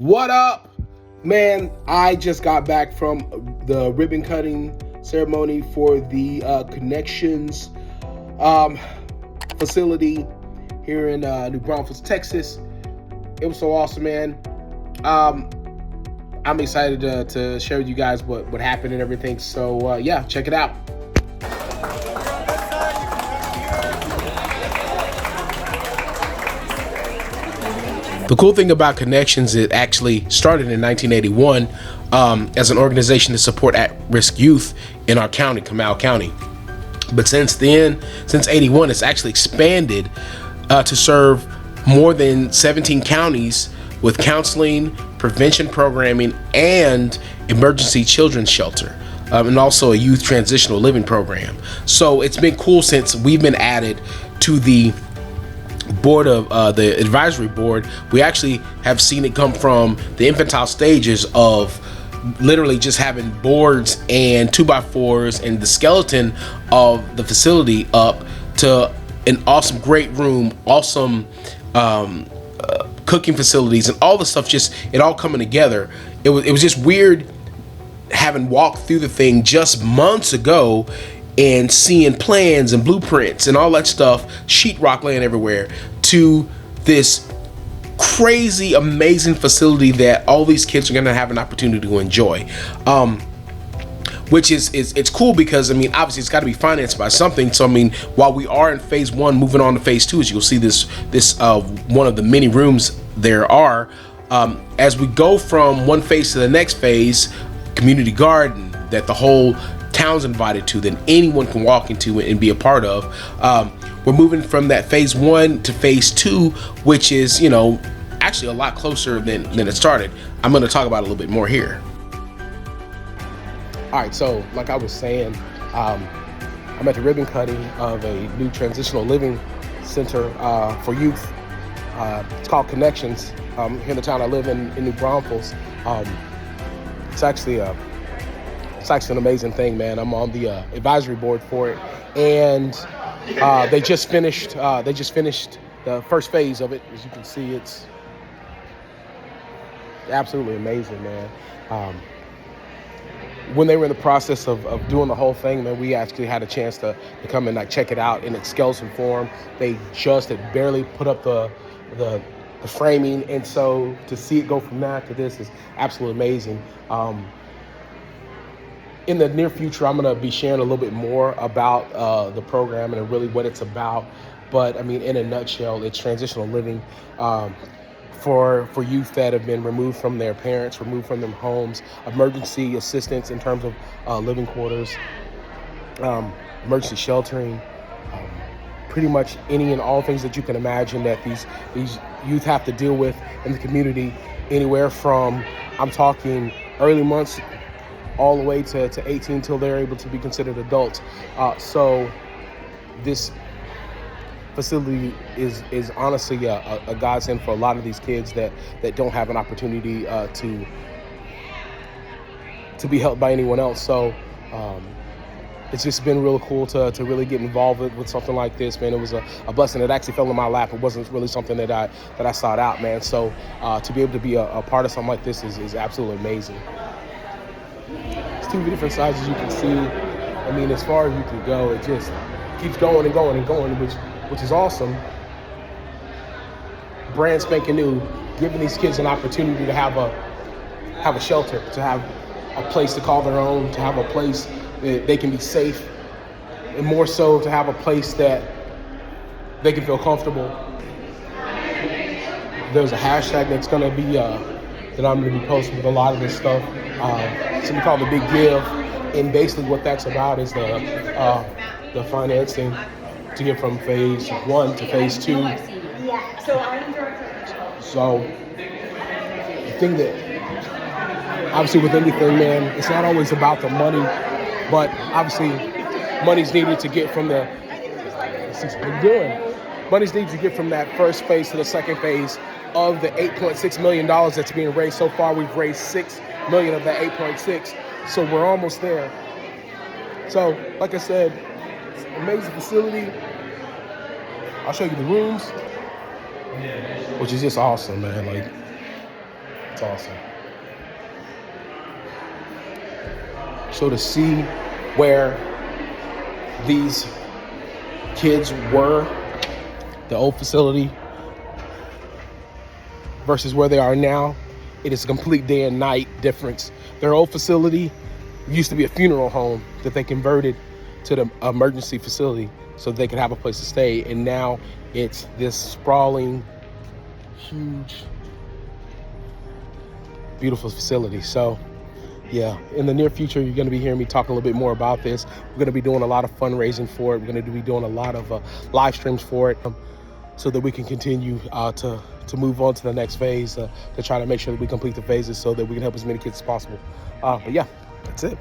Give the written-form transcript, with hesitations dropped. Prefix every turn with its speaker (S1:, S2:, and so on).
S1: What up, man? I just got back from the ribbon cutting ceremony for the Connections um, facility here in New Braunfels, Texas. It was so awesome, man. Um, I'm excited to share with you guys what happened and everything. So yeah, check it out. The cool thing about Connections, it actually started in 1981 as an organization to support at-risk youth in our county, Comal County. But since then, since 81, it's actually expanded to serve more than 17 counties with counseling, prevention programming, and emergency children's shelter, and also a youth transitional living program. So it's been cool since we've been added to the board of the advisory board. We actually have seen it come from the infantile stages of literally just having boards and 2x4s and the skeleton of the facility up to an awesome great room, awesome cooking facilities, and all the stuff, just it all coming together. It was just weird having walked through the thing just months ago and seeing plans and blueprints and all that stuff, sheetrock laying everywhere, to this crazy, amazing facility that all these kids are going to have an opportunity to enjoy. Which is it's cool because, I mean, obviously it's got to be financed by something. So, I mean, while we are in phase one, moving on to phase two, as you'll see this one of the many rooms there are, as we go from one phase to the next phase, community garden that the whole town's invited to, that anyone can walk into and be a part of. We're moving from that phase one to phase two, which is, actually a lot closer than it started. I'm going to talk about it a little bit more here. All right, so like I was saying, I'm at the ribbon cutting of a new transitional living center for youth. It's called Connections, here in the town I live in New Braunfels. It's actually an amazing thing, man. I'm on the advisory board for it, and they just finished the first phase of it. As you can see, it's absolutely amazing, man. When they were in the process of doing the whole thing, man, we actually had a chance to come and check it out in its skeleton form. They just had barely put up the framing, and so to see it go from that to this is absolutely amazing. In the near future, I'm going to be sharing a little bit more about the program and really what it's about. But I mean, in a nutshell, it's transitional living for youth that have been removed from their parents, removed from their homes, emergency assistance in terms of living quarters, emergency sheltering, pretty much any and all things that you can imagine that these youth have to deal with in the community, anywhere from, I'm talking early months all the way to 18 until they're able to be considered adults. So this facility is honestly a godsend for a lot of these kids that don't have an opportunity to be helped by anyone else. So it's just been real cool to really get involved with something like this, man. It was a blessing. It actually fell in my lap. It wasn't really something that I sought out, man. So to be able to be a part of something like this is absolutely amazing. It's two different sizes you can see. I mean, as far as you can go, it just keeps going and going and going, which is awesome. Brand spanking new, giving these kids an opportunity to have a shelter, to have a place to call their own, to have a place that they can be safe, and more so to have a place that they can feel comfortable. There's a hashtag that's going to be that I'm going to be posting with a lot of this stuff. Something called the Big Give, and basically what that's about is the financing to get from phase one to phase two. So the thing that, obviously with anything, man, it's not always about the money, but obviously money's needed to get from money's needed to get from that first phase to the second phase of the $8.6 million that's being raised. So far, we've raised $6 million of that 8.6, so we're almost there. So, like I said, it's an amazing facility. I'll show you the rooms, which is just awesome, man. Like, That's awesome. So to see where these kids were, the old facility versus where they are now, it is a complete day and night difference. Their old facility used to be a funeral home that they converted to the emergency facility so they could have a place to stay. And now it's this sprawling, huge, beautiful facility. So yeah, in the near future, you're going to be hearing me talk a little bit more about this. We're going to be doing a lot of fundraising for it. We're going to be doing a lot of live streams for it, so that we can continue to move on to the next phase, to try to make sure that we complete the phases so that we can help as many kids as possible. But yeah, that's it.